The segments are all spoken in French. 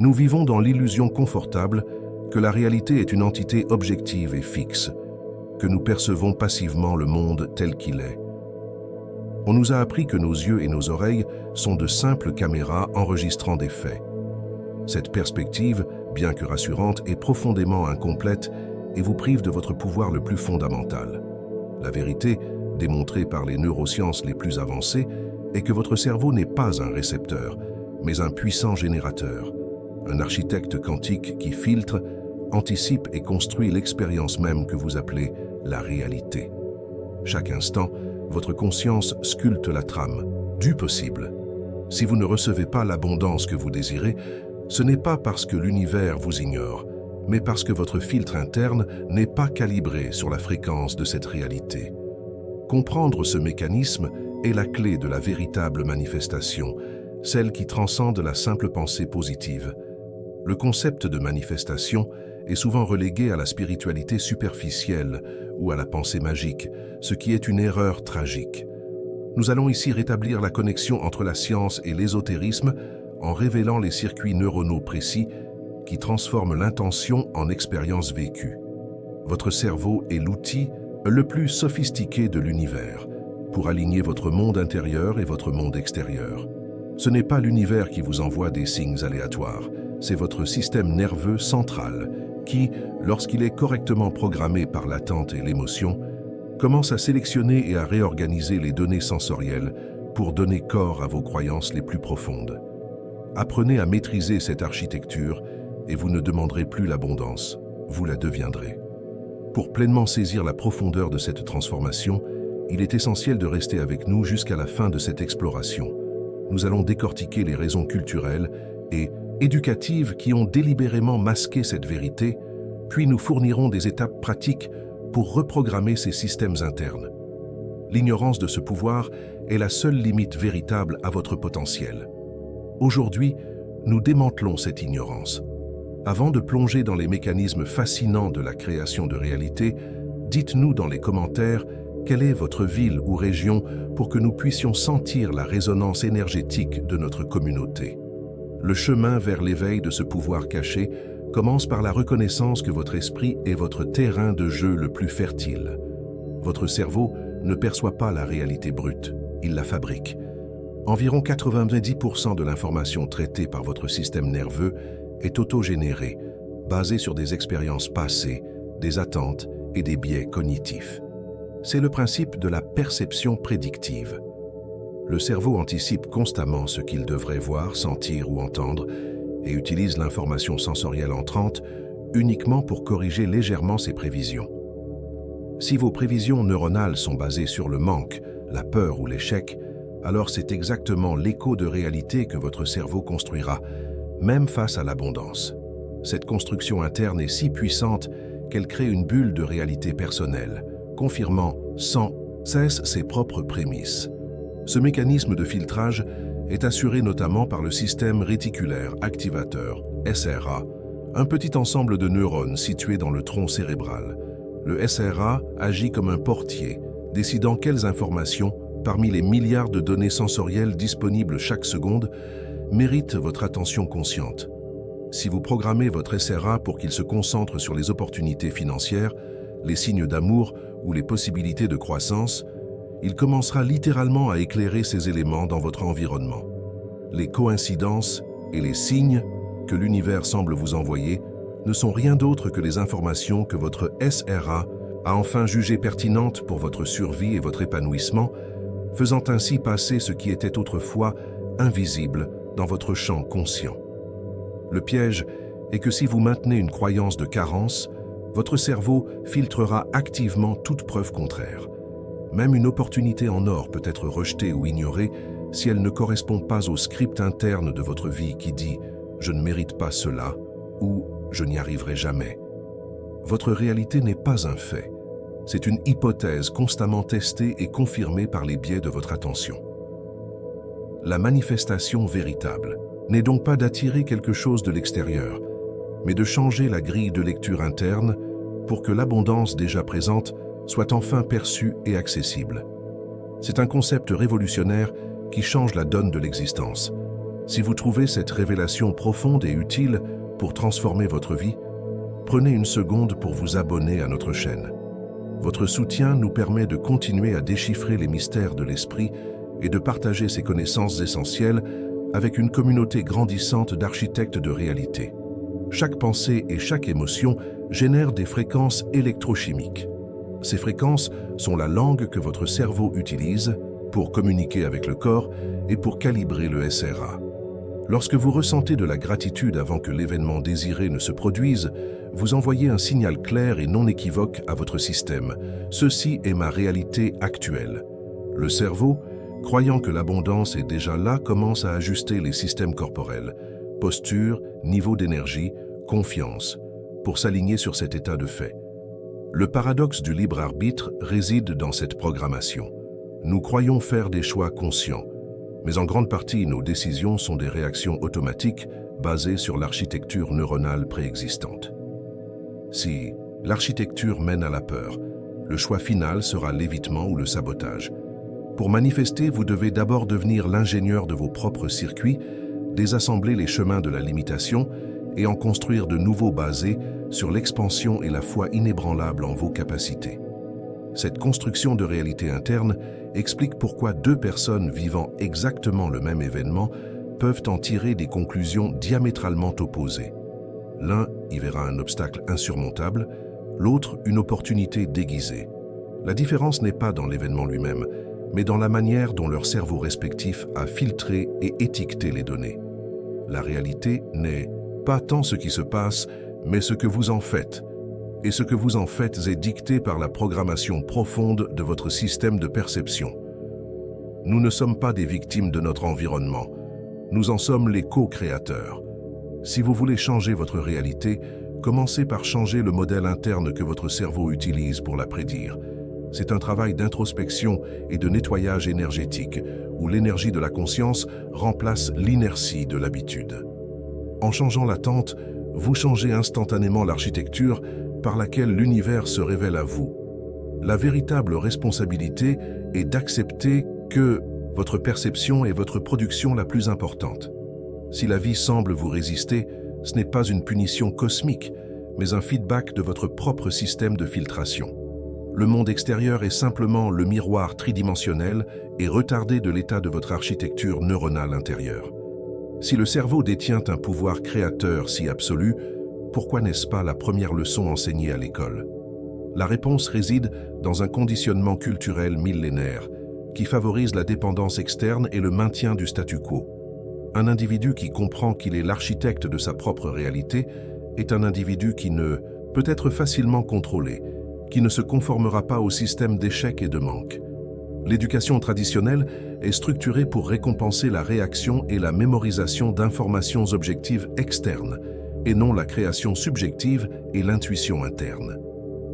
Nous vivons dans l'illusion confortable que la réalité est une entité objective et fixe, que nous percevons passivement le monde tel qu'il est. On nous a appris que nos yeux et nos oreilles sont de simples caméras enregistrant des faits. Cette perspective, bien que rassurante, est profondément incomplète et vous prive de votre pouvoir le plus fondamental. La vérité, démontrée par les neurosciences les plus avancées, est que votre cerveau n'est pas un récepteur, mais un puissant générateur, un architecte quantique qui filtre, anticipe et construit l'expérience même que vous appelez la réalité. Chaque instant, votre conscience sculpte la trame du possible. Si vous ne recevez pas l'abondance que vous désirez, ce n'est pas parce que l'univers vous ignore, mais parce que votre filtre interne n'est pas calibré sur la fréquence de cette réalité. Comprendre ce mécanisme est la clé de la véritable manifestation, celle qui transcende la simple pensée positive. Le concept de manifestation est souvent relégué à la spiritualité superficielle ou à la pensée magique, ce qui est une erreur tragique. Nous allons ici rétablir la connexion entre la science et l'ésotérisme en révélant les circuits neuronaux précis qui transforment l'intention en expérience vécue. Votre cerveau est l'outil le plus sophistiqué de l'univers pour aligner votre monde intérieur et votre monde extérieur. Ce n'est pas l'univers qui vous envoie des signes aléatoires, c'est votre système nerveux central qui, lorsqu'il est correctement programmé par l'attente et l'émotion, commence à sélectionner et à réorganiser les données sensorielles pour donner corps à vos croyances les plus profondes. Apprenez à maîtriser cette architecture et vous ne demanderez plus l'abondance, vous la deviendrez. Pour pleinement saisir la profondeur de cette transformation, il est essentiel de rester avec nous jusqu'à la fin de cette exploration. Nous allons décortiquer les raisons culturelles et éducatives qui ont délibérément masqué cette vérité, puis nous fournirons des étapes pratiques pour reprogrammer ces systèmes internes. L'ignorance de ce pouvoir est la seule limite véritable à votre potentiel. Aujourd'hui, nous démantelons cette ignorance. Avant de plonger dans les mécanismes fascinants de la création de réalité, dites-nous dans les commentaires quelle est votre ville ou région pour que nous puissions sentir la résonance énergétique de notre communauté. Le chemin vers l'éveil de ce pouvoir caché commence par la reconnaissance que votre esprit est votre terrain de jeu le plus fertile. Votre cerveau ne perçoit pas la réalité brute, il la fabrique. Environ 90% de l'information traitée par votre système nerveux est autogénérée, basée sur des expériences passées, des attentes et des biais cognitifs. C'est le principe de la perception prédictive. Le cerveau anticipe constamment ce qu'il devrait voir, sentir ou entendre et utilise l'information sensorielle entrante uniquement pour corriger légèrement ses prévisions. Si vos prévisions neuronales sont basées sur le manque, la peur ou l'échec, alors c'est exactement l'écho de réalité que votre cerveau construira, même face à l'abondance. Cette construction interne est si puissante qu'elle crée une bulle de réalité personnelle, confirmant sans cesse ses propres prémices. Ce mécanisme de filtrage est assuré notamment par le système réticulaire activateur, SRA, un petit ensemble de neurones situés dans le tronc cérébral. Le SRA agit comme un portier, décidant quelles informations, parmi les milliards de données sensorielles disponibles chaque seconde, méritent votre attention consciente. Si vous programmez votre SRA pour qu'il se concentre sur les opportunités financières, les signes d'amour ou les possibilités de croissance, il commencera littéralement à éclairer ces éléments dans votre environnement. Les coïncidences et les signes que l'univers semble vous envoyer ne sont rien d'autre que les informations que votre SRA a enfin jugées pertinentes pour votre survie et votre épanouissement, faisant ainsi passer ce qui était autrefois invisible dans votre champ conscient. Le piège est que si vous maintenez une croyance de carence, votre cerveau filtrera activement toute preuve contraire. Même une opportunité en or peut être rejetée ou ignorée si elle ne correspond pas au script interne de votre vie qui dit « je ne mérite pas cela » ou « je n'y arriverai jamais ». Votre réalité n'est pas un fait. C'est une hypothèse constamment testée et confirmée par les biais de votre attention. La manifestation véritable n'est donc pas d'attirer quelque chose de l'extérieur, mais de changer la grille de lecture interne pour que l'abondance déjà présente soit enfin perçue et accessible. C'est un concept révolutionnaire qui change la donne de l'existence. Si vous trouvez cette révélation profonde et utile pour transformer votre vie, prenez une seconde pour vous abonner à notre chaîne. Votre soutien nous permet de continuer à déchiffrer les mystères de l'esprit et de partager ces connaissances essentielles avec une communauté grandissante d'architectes de réalité. Chaque pensée et chaque émotion génèrent des fréquences électrochimiques. Ces fréquences sont la langue que votre cerveau utilise pour communiquer avec le corps et pour calibrer le SRA. Lorsque vous ressentez de la gratitude avant que l'événement désiré ne se produise, vous envoyez un signal clair et non équivoque à votre système. Ceci est ma réalité actuelle. Le cerveau, croyant que l'abondance est déjà là, commence à ajuster les systèmes corporels, posture, niveau d'énergie, confiance, pour s'aligner sur cet état de fait. Le paradoxe du libre arbitre réside dans cette programmation. Nous croyons faire des choix conscients, mais en grande partie, nos décisions sont des réactions automatiques basées sur l'architecture neuronale préexistante. Si l'architecture mène à la peur, le choix final sera l'évitement ou le sabotage. Pour manifester, vous devez d'abord devenir l'ingénieur de vos propres circuits, désassembler les chemins de la limitation et en construire de nouveaux basés sur l'expansion et la foi inébranlable en vos capacités. Cette construction de réalité interne explique pourquoi deux personnes vivant exactement le même événement peuvent en tirer des conclusions diamétralement opposées. L'un y verra un obstacle insurmontable, l'autre une opportunité déguisée. La différence n'est pas dans l'événement lui-même, mais dans la manière dont leur cerveau respectif a filtré et étiqueté les données. La réalité n'est pas tant ce qui se passe, mais ce que vous en faites. Et ce que vous en faites est dicté par la programmation profonde de votre système de perception. Nous ne sommes pas des victimes de notre environnement, nous en sommes les co-créateurs. Si vous voulez changer votre réalité, commencez par changer le modèle interne que votre cerveau utilise pour la prédire. C'est un travail d'introspection et de nettoyage énergétique, où l'énergie de la conscience remplace l'inertie de l'habitude. En changeant l'attente, vous changez instantanément l'architecture par laquelle l'univers se révèle à vous. La véritable responsabilité est d'accepter que votre perception est votre production la plus importante. Si la vie semble vous résister, ce n'est pas une punition cosmique, mais un feedback de votre propre système de filtration. Le monde extérieur est simplement le miroir tridimensionnel et retardé de l'état de votre architecture neuronale intérieure. Si le cerveau détient un pouvoir créateur si absolu, pourquoi n'est-ce pas la première leçon enseignée à l'école? La réponse réside dans un conditionnement culturel millénaire qui favorise la dépendance externe et le maintien du statu quo. Un individu qui comprend qu'il est l'architecte de sa propre réalité est un individu qui ne peut être facilement contrôlé, qui ne se conformera pas au système d'échec et de manque. L'éducation traditionnelle est structurée pour récompenser la réaction et la mémorisation d'informations objectives externes, et non la création subjective et l'intuition interne.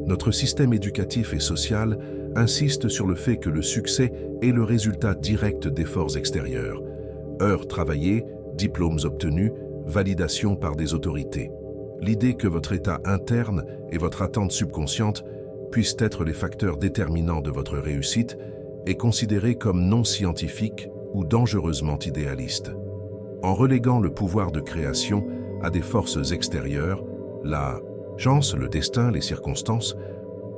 Notre système éducatif et social insiste sur le fait que le succès est le résultat direct d'efforts extérieurs. Heures travaillées, diplômes obtenus, validation par des autorités. L'idée que votre état interne et votre attente subconsciente puissent être les facteurs déterminants de votre réussite est considérée comme non scientifique ou dangereusement idéaliste. En reléguant le pouvoir de création à des forces extérieures, la chance, le destin, les circonstances,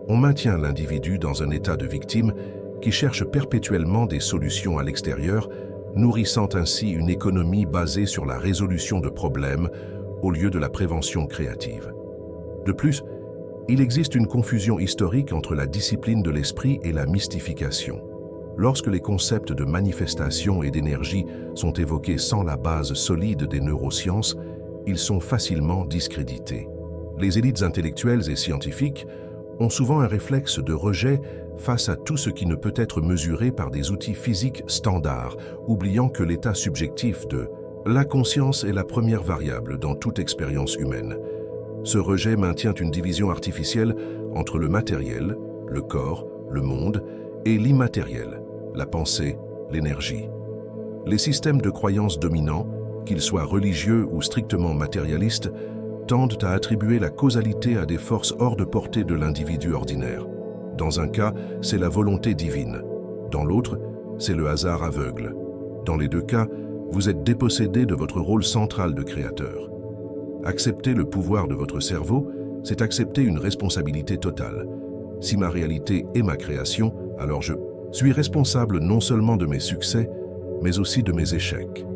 on maintient l'individu dans un état de victime qui cherche perpétuellement des solutions à l'extérieur, nourrissant ainsi une économie basée sur la résolution de problèmes au lieu de la prévention créative. De plus, il existe une confusion historique entre la discipline de l'esprit et la mystification. Lorsque les concepts de manifestation et d'énergie sont évoqués sans la base solide des neurosciences, ils sont facilement discrédités. Les élites intellectuelles et scientifiques ont souvent un réflexe de rejet face à tout ce qui ne peut être mesuré par des outils physiques standards, oubliant que l'état subjectif de la conscience est la première variable dans toute expérience humaine. Ce rejet maintient une division artificielle entre le matériel, le corps, le monde, et l'immatériel, la pensée, l'énergie. Les systèmes de croyances dominants, qu'ils soient religieux ou strictement matérialistes, tendent à attribuer la causalité à des forces hors de portée de l'individu ordinaire. Dans un cas, c'est la volonté divine. Dans l'autre, c'est le hasard aveugle. Dans les deux cas, Vous êtes dépossédé de votre rôle central de créateur. Accepter le pouvoir de votre cerveau, c'est accepter une responsabilité totale. Si ma réalité est ma création, alors je suis responsable non seulement de mes succès, mais aussi de mes échecs.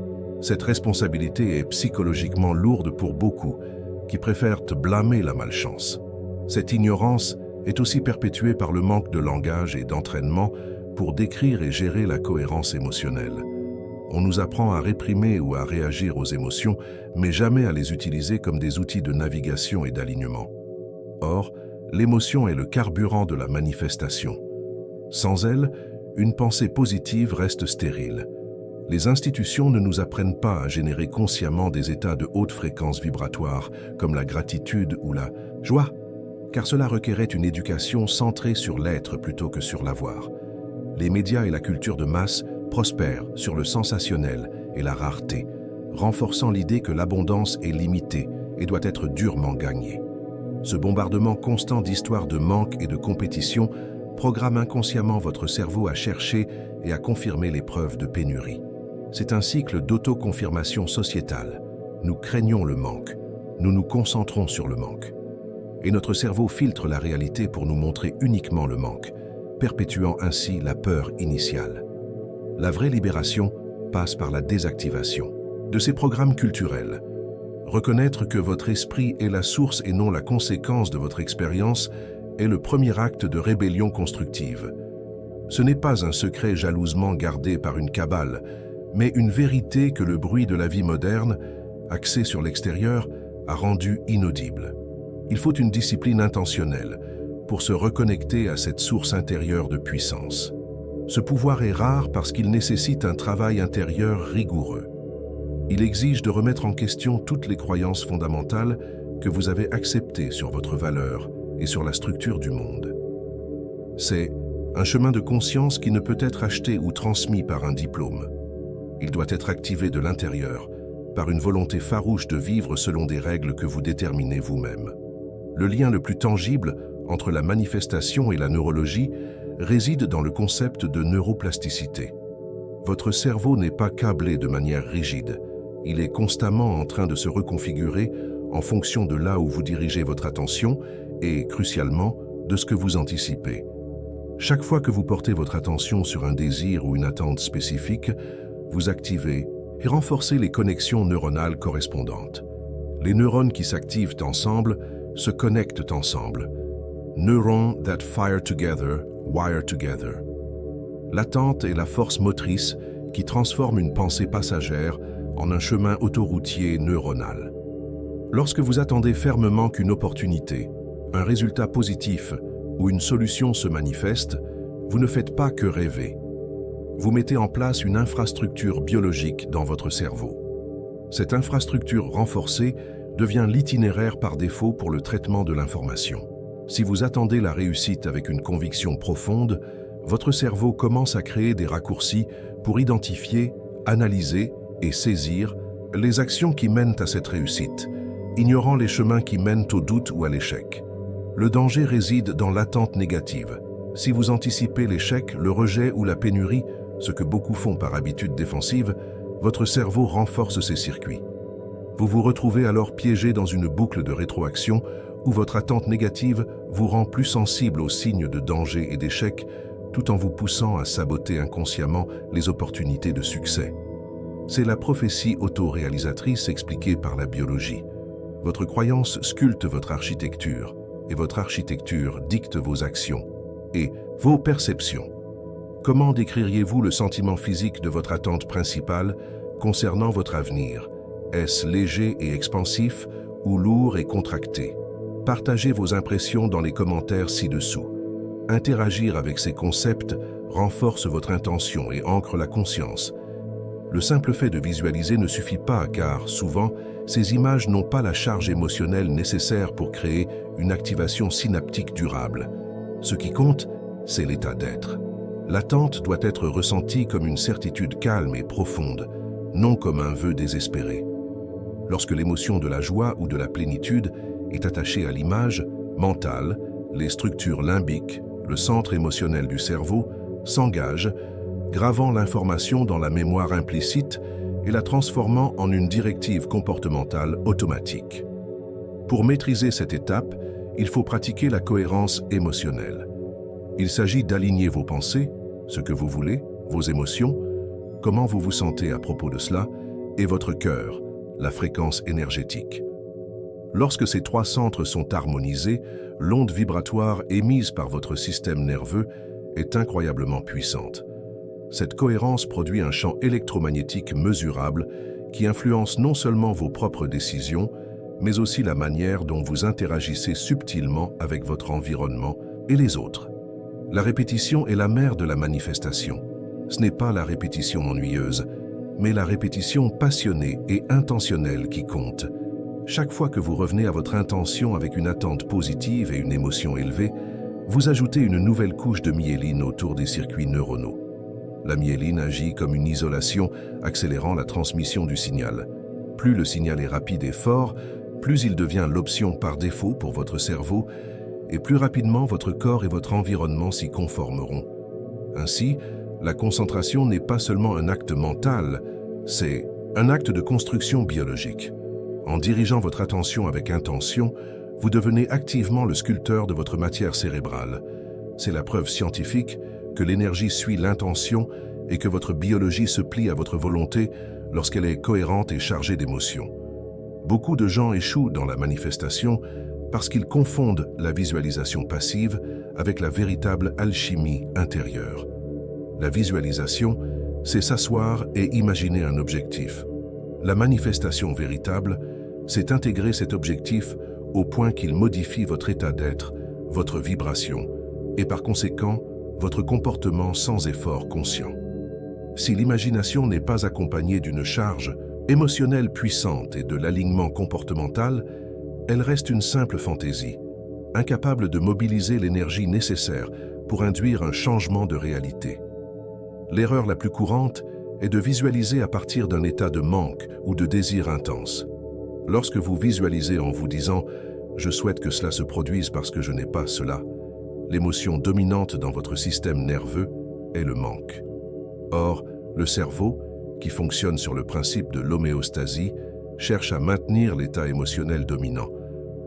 Cette responsabilité est psychologiquement lourde pour beaucoup, qui préfèrent blâmer la malchance. Cette ignorance est aussi perpétuée par le manque de langage et d'entraînement pour décrire et gérer la cohérence émotionnelle. On nous apprend à réprimer ou à réagir aux émotions, mais jamais à les utiliser comme des outils de navigation et d'alignement. Or, l'émotion est le carburant de la manifestation. Sans elle, une pensée positive reste stérile. Les institutions ne nous apprennent pas à générer consciemment des états de haute fréquence vibratoire, comme la gratitude ou la joie, car cela requérait une éducation centrée sur l'être plutôt que sur l'avoir. Les médias et la culture de masse prospèrent sur le sensationnel et la rareté, renforçant l'idée que l'abondance est limitée et doit être durement gagnée. Ce bombardement constant d'histoires de manque et de compétition programme inconsciemment votre cerveau à chercher et à confirmer les preuves de pénurie. C'est un cycle d'autoconfirmation sociétale. Nous craignons le manque, nous nous concentrons sur le manque. Et notre cerveau filtre la réalité pour nous montrer uniquement le manque, perpétuant ainsi la peur initiale. La vraie libération passe par la désactivation de ces programmes culturels. Reconnaître que votre esprit est la source et non la conséquence de votre expérience est le premier acte de rébellion constructive. Ce n'est pas un secret jalousement gardé par une cabale, mais une vérité que le bruit de la vie moderne, axé sur l'extérieur, a rendue inaudible. Il faut une discipline intentionnelle pour se reconnecter à cette source intérieure de puissance. Ce pouvoir est rare parce qu'il nécessite un travail intérieur rigoureux. Il exige de remettre en question toutes les croyances fondamentales que vous avez acceptées sur votre valeur et sur la structure du monde. C'est un chemin de conscience qui ne peut être acheté ou transmis par un diplôme. Il doit être activé de l'intérieur, par une volonté farouche de vivre selon des règles que vous déterminez vous-même. Le lien le plus tangible entre la manifestation et la neurologie réside dans le concept de neuroplasticité. Votre cerveau n'est pas câblé de manière rigide. Il est constamment en train de se reconfigurer en fonction de là où vous dirigez votre attention et, crucialement, de ce que vous anticipez. Chaque fois que vous portez votre attention sur un désir ou une attente spécifique, vous activez et renforcez les connexions neuronales correspondantes. Les neurones qui s'activent ensemble se connectent ensemble. Neurons that fire together, wire together. L'attente est la force motrice qui transforme une pensée passagère en un chemin autoroutier neuronal. Lorsque vous attendez fermement qu'une opportunité, un résultat positif ou une solution se manifeste, vous ne faites pas que rêver. Vous mettez en place une infrastructure biologique dans votre cerveau. Cette infrastructure renforcée devient l'itinéraire par défaut pour le traitement de l'information. Si vous attendez la réussite avec une conviction profonde, votre cerveau commence à créer des raccourcis pour identifier, analyser et saisir les actions qui mènent à cette réussite, ignorant les chemins qui mènent au doute ou à l'échec. Le danger réside dans l'attente négative. Si vous anticipez l'échec, le rejet ou la pénurie, ce que beaucoup font par habitude défensive, votre cerveau renforce ces circuits. Vous vous retrouvez alors piégé dans une boucle de rétroaction où votre attente négative vous rend plus sensible aux signes de danger et d'échec, tout en vous poussant à saboter inconsciemment les opportunités de succès. C'est la prophétie autoréalisatrice expliquée par la biologie. Votre croyance sculpte votre architecture, et votre architecture dicte vos actions et vos perceptions. Comment décririez-vous le sentiment physique de votre attente principale concernant votre avenir? Est-ce léger et expansif ou lourd et contracté? Partagez vos impressions dans les commentaires ci-dessous. Interagir avec ces concepts renforce votre intention et ancre la conscience. Le simple fait de visualiser ne suffit pas car, souvent, ces images n'ont pas la charge émotionnelle nécessaire pour créer une activation synaptique durable. Ce qui compte, c'est l'état d'être. L'attente doit être ressentie comme une certitude calme et profonde, non comme un vœu désespéré. Lorsque l'émotion de la joie ou de la plénitude est attachée à l'image mentale, les structures limbiques, le centre émotionnel du cerveau, s'engagent, gravant l'information dans la mémoire implicite et la transformant en une directive comportementale automatique. Pour maîtriser cette étape, il faut pratiquer la cohérence émotionnelle. Il s'agit d'aligner vos pensées, ce que vous voulez, vos émotions, comment vous vous sentez à propos de cela, et votre cœur, la fréquence énergétique. Lorsque ces trois centres sont harmonisés, l'onde vibratoire émise par votre système nerveux est incroyablement puissante. Cette cohérence produit un champ électromagnétique mesurable qui influence non seulement vos propres décisions, mais aussi la manière dont vous interagissez subtilement avec votre environnement et les autres. La répétition est la mère de la manifestation. Ce n'est pas la répétition ennuyeuse, mais la répétition passionnée et intentionnelle qui compte. Chaque fois que vous revenez à votre intention avec une attente positive et une émotion élevée, vous ajoutez une nouvelle couche de myéline autour des circuits neuronaux. La myéline agit comme une isolation, accélérant la transmission du signal. Plus le signal est rapide et fort, plus il devient l'option par défaut pour votre cerveau, et plus rapidement votre corps et votre environnement s'y conformeront. Ainsi, la concentration n'est pas seulement un acte mental, c'est un acte de construction biologique. En dirigeant votre attention avec intention, vous devenez activement le sculpteur de votre matière cérébrale. C'est la preuve scientifique que l'énergie suit l'intention et que votre biologie se plie à votre volonté lorsqu'elle est cohérente et chargée d'émotions. Beaucoup de gens échouent dans la manifestation parce qu'ils confondent la visualisation passive avec la véritable alchimie intérieure. La visualisation, c'est s'asseoir et imaginer un objectif. La manifestation véritable, c'est intégrer cet objectif au point qu'il modifie votre état d'être, votre vibration, et par conséquent, votre comportement sans effort conscient. Si l'imagination n'est pas accompagnée d'une charge émotionnelle puissante et de l'alignement comportemental, elle reste une simple fantaisie, incapable de mobiliser l'énergie nécessaire pour induire un changement de réalité. L'erreur la plus courante est de visualiser à partir d'un état de manque ou de désir intense. Lorsque vous visualisez en vous disant « je souhaite que cela se produise parce que je n'ai pas cela », l'émotion dominante dans votre système nerveux est le manque. Or, le cerveau, qui fonctionne sur le principe de l'homéostasie, cherche à maintenir l'état émotionnel dominant.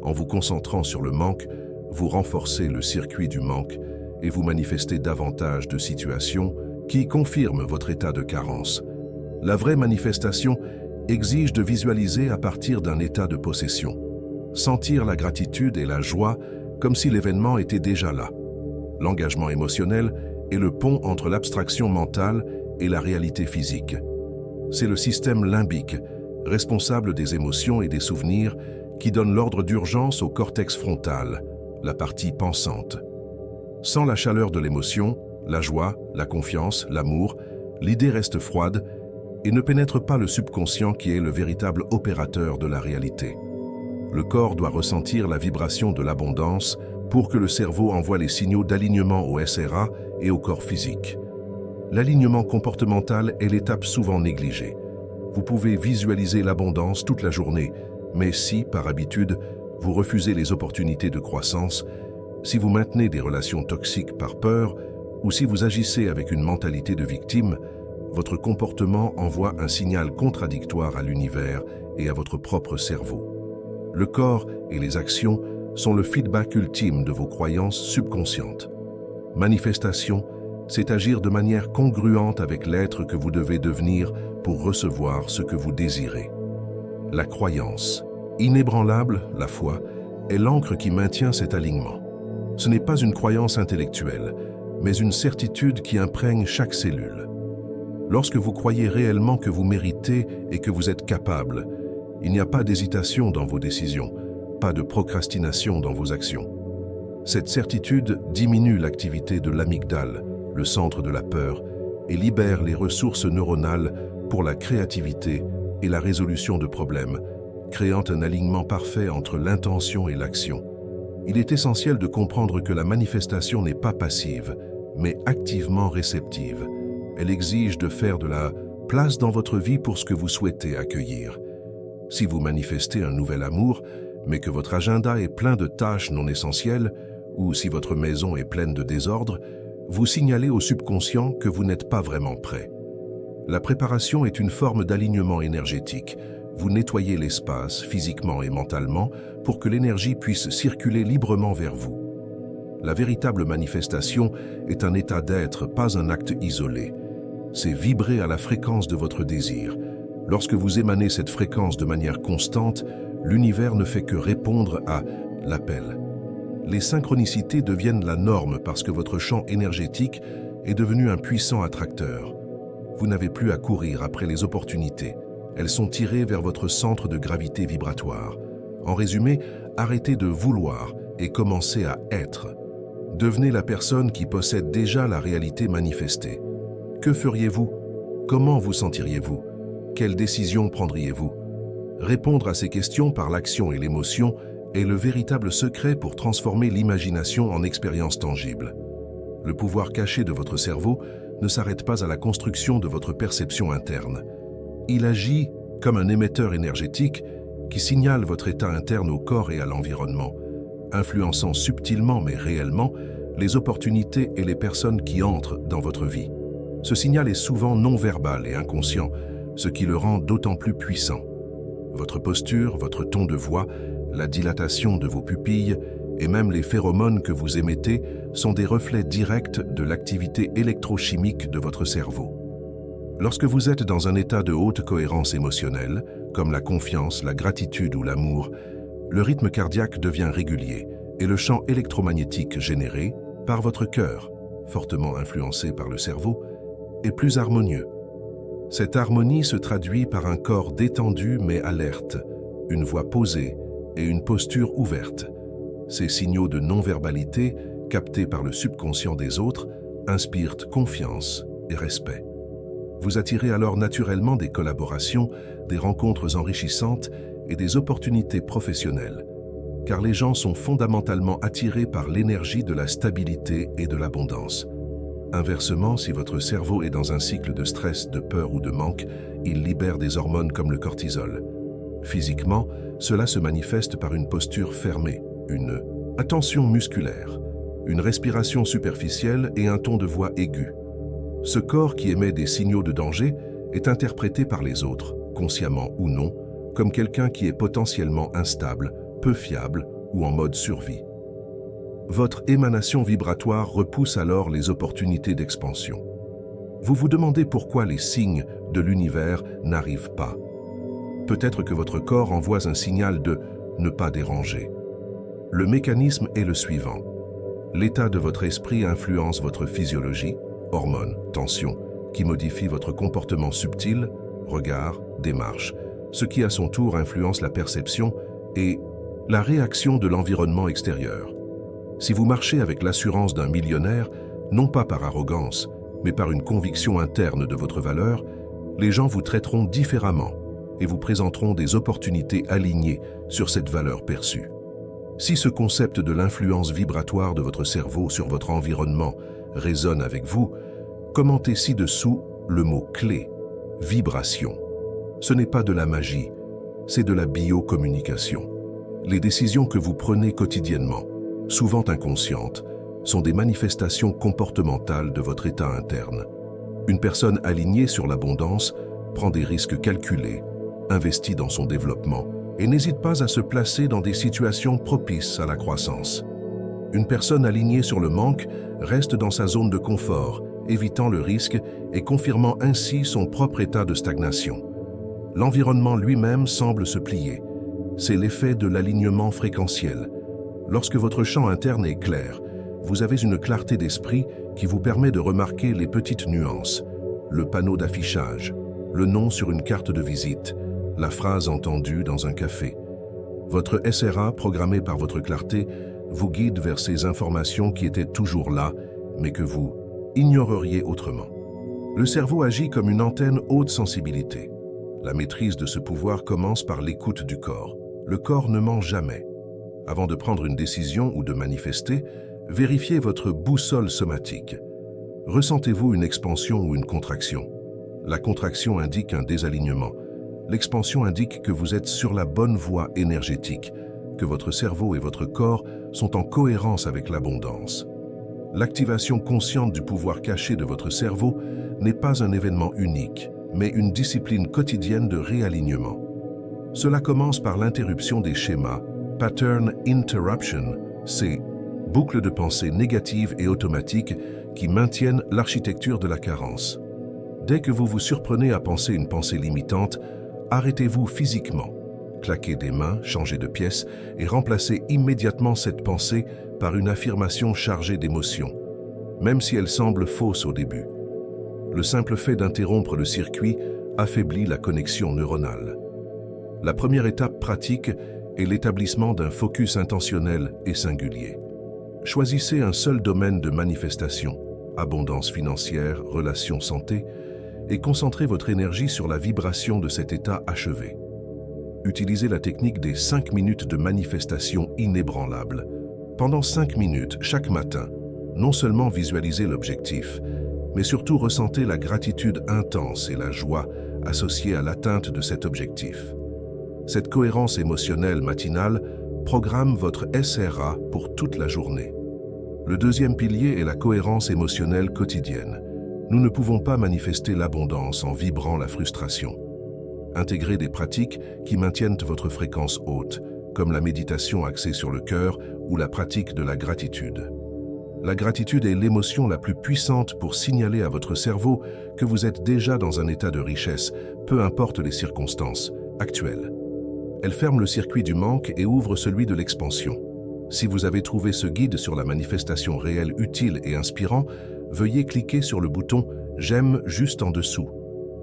En vous concentrant sur le manque, vous renforcez le circuit du manque et vous manifestez davantage de situations qui confirment votre état de carence. La vraie manifestation exige de visualiser à partir d'un état de possession. Sentir la gratitude et la joie comme si l'événement était déjà là. L'engagement émotionnel est le pont entre l'abstraction mentale et la réalité physique. C'est le système limbique, responsable des émotions et des souvenirs, qui donne l'ordre d'urgence au cortex frontal, la partie pensante. Sans la chaleur de l'émotion, la joie, la confiance, l'amour, l'idée reste froide et ne pénètre pas le subconscient qui est le véritable opérateur de la réalité. Le corps doit ressentir la vibration de l'abondance pour que le cerveau envoie les signaux d'alignement au SRA et au corps physique. L'alignement comportemental est l'étape souvent négligée. Vous pouvez visualiser l'abondance toute la journée, mais si, par habitude, vous refusez les opportunités de croissance, si vous maintenez des relations toxiques par peur, ou si vous agissez avec une mentalité de victime, votre comportement envoie un signal contradictoire à l'univers et à votre propre cerveau. Le corps et les actions sont le feedback ultime de vos croyances subconscientes. Manifestation, c'est agir de manière congruente avec l'être que vous devez devenir pour recevoir ce que vous désirez. La croyance, inébranlable, la foi, est l'encre qui maintient cet alignement. Ce n'est pas une croyance intellectuelle, mais une certitude qui imprègne chaque cellule. Lorsque vous croyez réellement que vous méritez et que vous êtes capable, il n'y a pas d'hésitation dans vos décisions, pas de procrastination dans vos actions. Cette certitude diminue l'activité de l'amygdale, le centre de la peur, et libère les ressources neuronales pour la créativité et la résolution de problèmes, créant un alignement parfait entre l'intention et l'action. Il est essentiel de comprendre que la manifestation n'est pas passive, mais activement réceptive. Elle exige de faire de la place dans votre vie pour ce que vous souhaitez accueillir. Si vous manifestez un nouvel amour, mais que votre agenda est plein de tâches non essentielles, ou si votre maison est pleine de désordre, vous signalez au subconscient que vous n'êtes pas vraiment prêt. La préparation est une forme d'alignement énergétique. Vous nettoyez l'espace, physiquement et mentalement, pour que l'énergie puisse circuler librement vers vous. La véritable manifestation est un état d'être, pas un acte isolé. C'est vibrer à la fréquence de votre désir. Lorsque vous émanez cette fréquence de manière constante, l'univers ne fait que répondre à l'appel. Les synchronicités deviennent la norme parce que votre champ énergétique est devenu un puissant attracteur. Vous n'avez plus à courir après les opportunités. Elles sont tirées vers votre centre de gravité vibratoire. En résumé, arrêtez de vouloir et commencez à être. Devenez la personne qui possède déjà la réalité manifestée. Que feriez-vous? Comment vous sentiriez-vous? Quelles décisions prendriez-vous? Répondre à ces questions par l'action et l'émotion est le véritable secret pour transformer l'imagination en expérience tangible. Le pouvoir caché de votre cerveau ne s'arrête pas à la construction de votre perception interne. Il agit comme un émetteur énergétique qui signale votre état interne au corps et à l'environnement, influençant subtilement mais réellement les opportunités et les personnes qui entrent dans votre vie. Ce signal est souvent non-verbal et inconscient, ce qui le rend d'autant plus puissant. Votre posture, votre ton de voix, la dilatation de vos pupilles et même les phéromones que vous émettez sont des reflets directs de l'activité électrochimique de votre cerveau. Lorsque vous êtes dans un état de haute cohérence émotionnelle, comme la confiance, la gratitude ou l'amour, le rythme cardiaque devient régulier et le champ électromagnétique généré par votre cœur, fortement influencé par le cerveau, est plus harmonieux. Cette harmonie se traduit par un corps détendu mais alerte, une voix posée et une posture ouverte. Ces signaux de non-verbalité, captés par le subconscient des autres, inspirent confiance et respect. Vous attirez alors naturellement des collaborations, des rencontres enrichissantes et des opportunités professionnelles, car les gens sont fondamentalement attirés par l'énergie de la stabilité et de l'abondance. Inversement, si votre cerveau est dans un cycle de stress, de peur ou de manque, il libère des hormones comme le cortisol. Physiquement, cela se manifeste par une posture fermée, une attention musculaire, une respiration superficielle et un ton de voix aigu. Ce corps qui émet des signaux de danger est interprété par les autres, consciemment ou non, comme quelqu'un qui est potentiellement instable, peu fiable ou en mode survie. Votre émanation vibratoire repousse alors les opportunités d'expansion. Vous vous demandez pourquoi les signes de l'univers n'arrivent pas. Peut-être que votre corps envoie un signal de « ne pas déranger ». Le mécanisme est le suivant. L'état de votre esprit influence votre physiologie, hormones, tensions, qui modifient votre comportement subtil, regard, démarche, ce qui à son tour influence la perception et la réaction de l'environnement extérieur. Si vous marchez avec l'assurance d'un millionnaire, non pas par arrogance, mais par une conviction interne de votre valeur, les gens vous traiteront différemment et vous présenteront des opportunités alignées sur cette valeur perçue. Si ce concept de l'influence vibratoire de votre cerveau sur votre environnement résonne avec vous, commentez ci-dessous le mot clé, vibration. Ce n'est pas de la magie, c'est de la biocommunication. Les décisions que vous prenez quotidiennement, souvent inconscientes, sont des manifestations comportementales de votre état interne. Une personne alignée sur l'abondance prend des risques calculés, investit dans son développement et n'hésite pas à se placer dans des situations propices à la croissance. Une personne alignée sur le manque reste dans sa zone de confort, évitant le risque et confirmant ainsi son propre état de stagnation. L'environnement lui-même semble se plier. C'est l'effet de l'alignement fréquentiel. Lorsque votre champ interne est clair, vous avez une clarté d'esprit qui vous permet de remarquer les petites nuances, le panneau d'affichage, le nom sur une carte de visite, la phrase entendue dans un café. Votre SRA, programmé par votre clarté, vous guide vers ces informations qui étaient toujours là, mais que vous ignoreriez autrement. Le cerveau agit comme une antenne haute sensibilité. La maîtrise de ce pouvoir commence par l'écoute du corps. Le corps ne ment jamais. Avant de prendre une décision ou de manifester, vérifiez votre boussole somatique. Ressentez-vous une expansion ou une contraction? La contraction indique un désalignement. L'expansion indique que vous êtes sur la bonne voie énergétique, que votre cerveau et votre corps sont en cohérence avec l'abondance. L'activation consciente du pouvoir caché de votre cerveau n'est pas un événement unique, mais une discipline quotidienne de réalignement. Cela commence par l'interruption des schémas, pattern interruption, ces boucles de pensée négatives et automatiques qui maintiennent l'architecture de la carence. Dès que vous vous surprenez à penser une pensée limitante, arrêtez-vous physiquement. Claquez des mains, changez de pièce et remplacez immédiatement cette pensée par une affirmation chargée d'émotion, même si elle semble fausse au début. Le simple fait d'interrompre le circuit affaiblit la connexion neuronale. La première étape pratique est l'établissement d'un focus intentionnel et singulier. Choisissez un seul domaine de manifestation, abondance financière, relations santé, et concentrez votre énergie sur la vibration de cet état achevé. Utilisez la technique des 5 minutes de manifestation inébranlable. Pendant 5 minutes, chaque matin, non seulement visualisez l'objectif, mais surtout ressentez la gratitude intense et la joie associée à l'atteinte de cet objectif. Cette cohérence émotionnelle matinale programme votre SRA pour toute la journée. Le deuxième pilier est la cohérence émotionnelle quotidienne. Nous ne pouvons pas manifester l'abondance en vibrant la frustration. Intégrez des pratiques qui maintiennent votre fréquence haute, comme la méditation axée sur le cœur ou la pratique de la gratitude. La gratitude est l'émotion la plus puissante pour signaler à votre cerveau que vous êtes déjà dans un état de richesse, peu importe les circonstances actuelles. Elle ferme le circuit du manque et ouvre celui de l'expansion. Si vous avez trouvé ce guide sur la manifestation réelle utile et inspirant, veuillez cliquer sur le bouton « J'aime » juste en dessous.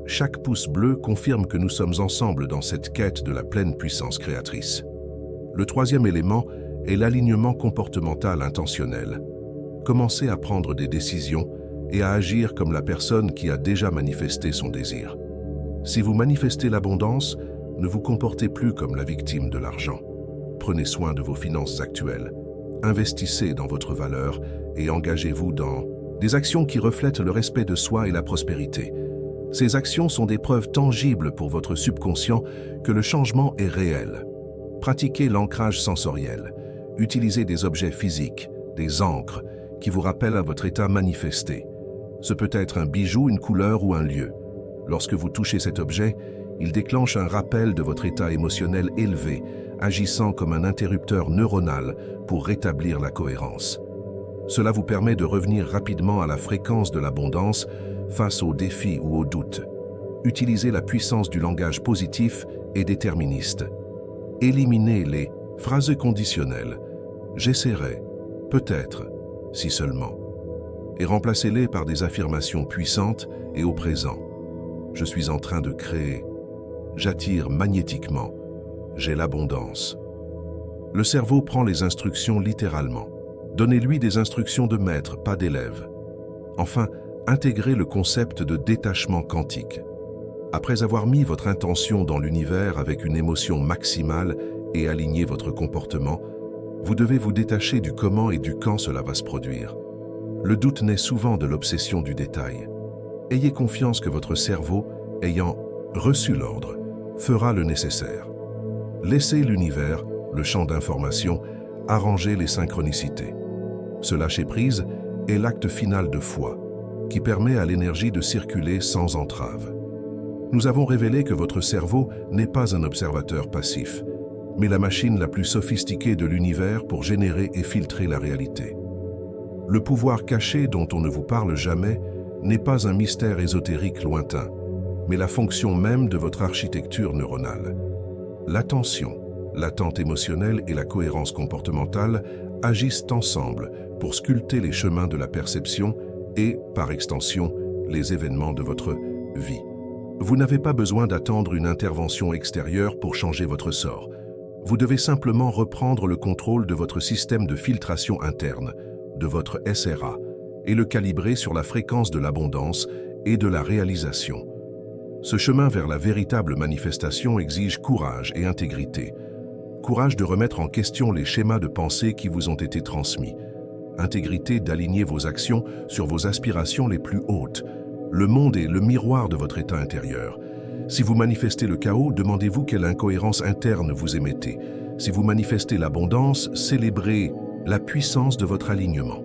Chaque pouce bleu confirme que nous sommes ensemble dans cette quête de la pleine puissance créatrice. Le troisième élément est l'alignement comportemental intentionnel. Commencez à prendre des décisions et à agir comme la personne qui a déjà manifesté son désir. Si vous manifestez l'abondance, ne vous comportez plus comme la victime de l'argent. Prenez soin de vos finances actuelles. Investissez dans votre valeur et engagez-vous dans des actions qui reflètent le respect de soi et la prospérité. Ces actions sont des preuves tangibles pour votre subconscient que le changement est réel. Pratiquez l'ancrage sensoriel. Utilisez des objets physiques, des ancres, qui vous rappellent à votre état manifesté. Ce peut être un bijou, une couleur ou un lieu. Lorsque vous touchez cet objet, il déclenche un rappel de votre état émotionnel élevé, agissant comme un interrupteur neuronal pour rétablir la cohérence. Cela vous permet de revenir rapidement à la fréquence de l'abondance face aux défis ou aux doutes. Utilisez la puissance du langage positif et déterministe. Éliminez les phrases conditionnelles « j'essaierai »,« peut-être »,« si seulement » et remplacez-les par des affirmations puissantes et au présent. Je suis en train de créer. J'attire magnétiquement. J'ai l'abondance. Le cerveau prend les instructions littéralement. Donnez-lui des instructions de maître, pas d'élève. Enfin, intégrez le concept de détachement quantique. Après avoir mis votre intention dans l'univers avec une émotion maximale et aligné votre comportement, vous devez vous détacher du comment et du quand cela va se produire. Le doute naît souvent de l'obsession du détail. Ayez confiance que votre cerveau, ayant reçu l'ordre, fera le nécessaire. Laissez l'univers, le champ d'information, arranger les synchronicités. Ce lâcher-prise est l'acte final de foi, qui permet à l'énergie de circuler sans entrave. Nous avons révélé que votre cerveau n'est pas un observateur passif, mais la machine la plus sophistiquée de l'univers pour générer et filtrer la réalité. Le pouvoir caché dont on ne vous parle jamais n'est pas un mystère ésotérique lointain, mais la fonction même de votre architecture neuronale. L'attention, l'attente émotionnelle et la cohérence comportementale agissent ensemble pour sculpter les chemins de la perception et, par extension, les événements de votre vie. Vous n'avez pas besoin d'attendre une intervention extérieure pour changer votre sort. Vous devez simplement reprendre le contrôle de votre système de filtration interne, de votre SRA, et le calibrer sur la fréquence de l'abondance et de la réalisation. Ce chemin vers la véritable manifestation exige courage et intégrité. Courage de remettre en question les schémas de pensée qui vous ont été transmis. Intégrité d'aligner vos actions sur vos aspirations les plus hautes. Le monde est le miroir de votre état intérieur. Si vous manifestez le chaos, demandez-vous quelle incohérence interne vous émettez. Si vous manifestez l'abondance, célébrez la puissance de votre alignement.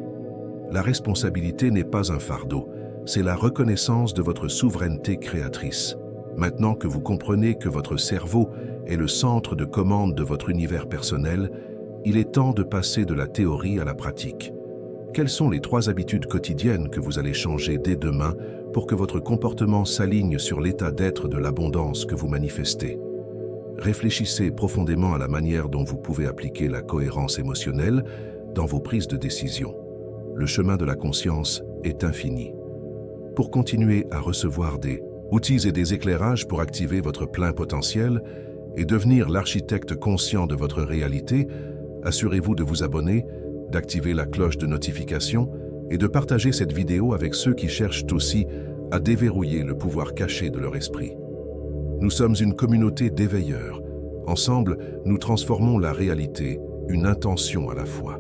La responsabilité n'est pas un fardeau, c'est la reconnaissance de votre souveraineté créatrice. Maintenant que vous comprenez que votre cerveau est le centre de commande de votre univers personnel, il est temps de passer de la théorie à la pratique. Quelles sont les 3 habitudes quotidiennes que vous allez changer dès demain pour que votre comportement s'aligne sur l'état d'être de l'abondance que vous manifestez? Réfléchissez profondément à la manière dont vous pouvez appliquer la cohérence émotionnelle dans vos prises de décision. Le chemin de la conscience est infini. Pour continuer à recevoir des outils et des éclairages pour activer votre plein potentiel et devenir l'architecte conscient de votre réalité, assurez-vous de vous abonner, d'activer la cloche de notification et de partager cette vidéo avec ceux qui cherchent aussi à déverrouiller le pouvoir caché de leur esprit. Nous sommes une communauté d'éveilleurs. Ensemble, nous transformons la réalité, une intention à la fois.